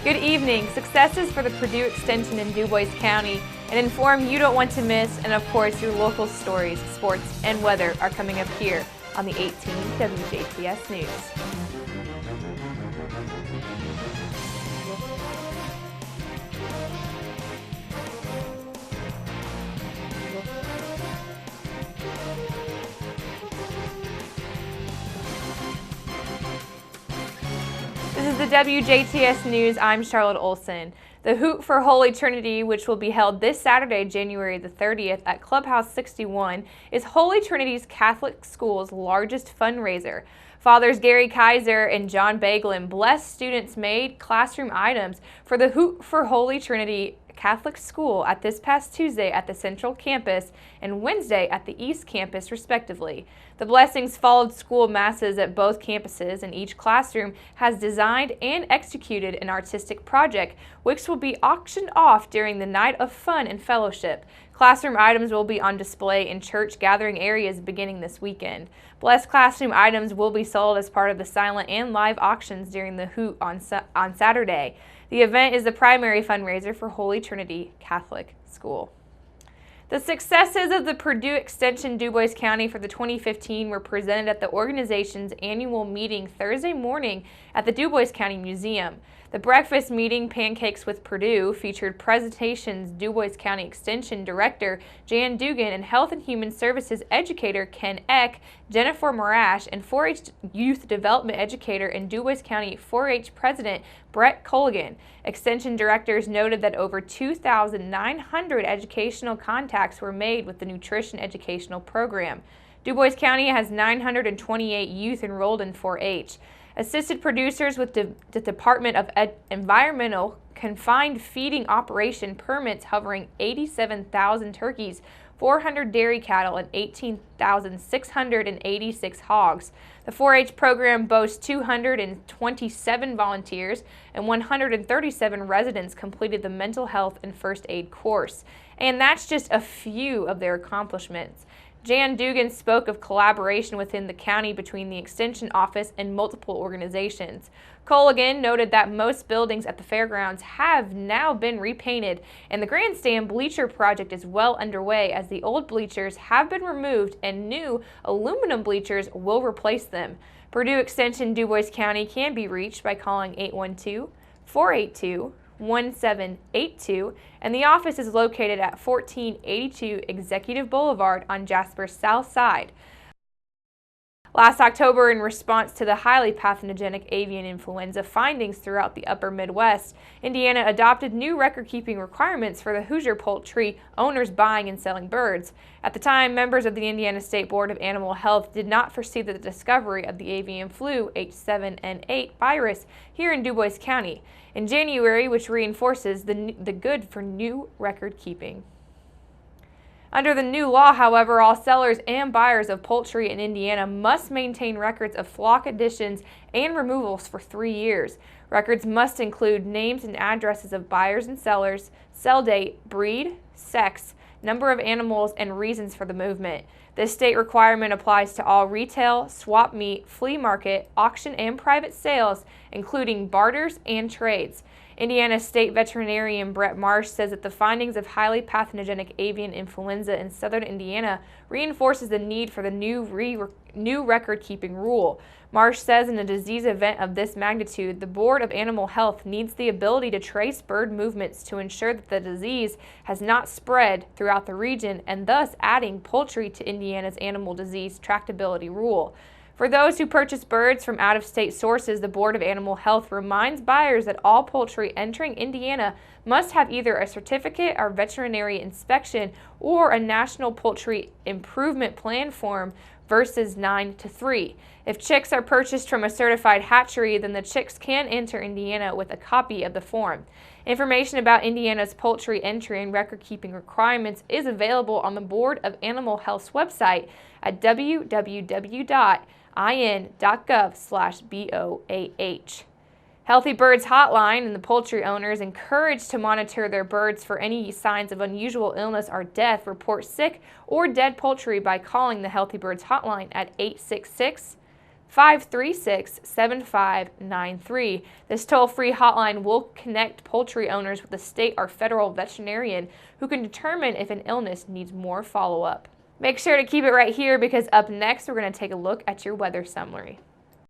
Good evening. Successes for the Purdue Extension in DuBois County, an inform you don't want to miss, and of course your local stories, sports, and weather are coming up here on the 18 WJTS News. This is the WJTS News. I'm Charlotte Olson. The Hoot for Holy Trinity, which will be held this Saturday, January the 30th at Clubhouse 61, is Holy Trinity's Catholic School's largest fundraiser. Fathers Gary Kaiser and John Bagelin blessed students made classroom items for the Hoot for Holy Trinity Catholic School at this past Tuesday at the Central Campus and Wednesday at the East Campus, respectively. The blessings followed school masses at both campuses, and each classroom has designed and executed an artistic project, which will be auctioned off during the night of fun and fellowship. Classroom items will be on display in church gathering areas beginning this weekend. Blessed classroom items will be sold as part of the silent and live auctions during the Hoot on Saturday. The event is the primary fundraiser for Holy Trinity Catholic School. The successes of the Purdue Extension DuBois County for the 2015 were presented at the organization's annual meeting Thursday morning at the DuBois County Museum. The breakfast meeting, Pancakes with Purdue, featured presentations DuBois County Extension Director Jan Dugan and Health and Human Services Educator Ken Eck, Jennifer Morash, and 4-H Youth Development Educator and DuBois County 4-H President Brett Colligan. Extension directors noted that over 2,900 educational contacts were made with the nutrition educational program. DuBois County has 928 youth enrolled in 4-H. Assisted producers with the Department of Environmental Confined Feeding Operation permits hovering 87,000 turkeys, 400 dairy cattle, and 18,686 hogs. The 4-H program boasts 227 volunteers and 137 residents completed the mental health and first aid course. And that's just a few of their accomplishments. Jan Dugan spoke of collaboration within the county between the Extension Office and multiple organizations. Colligan noted that most buildings at the fairgrounds have now been repainted, and the grandstand bleacher project is well underway as the old bleachers have been removed and new aluminum bleachers will replace them. Purdue Extension DuBois County can be reached by calling 812-482-1782, and the office is located at 1482 Executive Boulevard on Jasper's south side. Last October, in response to the highly pathogenic avian influenza findings throughout the upper Midwest, Indiana adopted new record-keeping requirements for the Hoosier poultry owners buying and selling birds. At the time, members of the Indiana State Board of Animal Health did not foresee the discovery of the avian flu H7N8 virus here in DuBois County in January, which reinforces the good for new record-keeping. Under the new law, however, all sellers and buyers of poultry in Indiana must maintain records of flock additions and removals for 3 years. Records must include names and addresses of buyers and sellers, sell date, breed, sex, number of animals, and reasons for the movement. This state requirement applies to all retail, swap meet, flea market, auction, and private sales, including barters and trades. Indiana State Veterinarian Brett Marsh says that the findings of highly pathogenic avian influenza in southern Indiana reinforces the need for the new record-keeping rule. Marsh says in a disease event of this magnitude, the Board of Animal Health needs the ability to trace bird movements to ensure that the disease has not spread throughout the region, and thus adding poultry to Indiana's animal disease tractability rule. For those who purchase birds from out-of-state sources, the Board of Animal Health reminds buyers that all poultry entering Indiana must have either a certificate or veterinary inspection or a National Poultry Improvement Plan form versus 9-3. If chicks are purchased from a certified hatchery, then the chicks can enter Indiana with a copy of the form. Information about Indiana's poultry entry and record-keeping requirements is available on the Board of Animal Health's website at www.in.gov/BOAH. Healthy Birds Hotline and the poultry owners encouraged to monitor their birds for any signs of unusual illness or death, report sick or dead poultry by calling the Healthy Birds Hotline at 536-7593. This toll-free hotline will connect poultry owners with a state or federal veterinarian who can determine if an illness needs more follow-up. Make sure to keep it right here because up next we're going to take a look at your weather summary.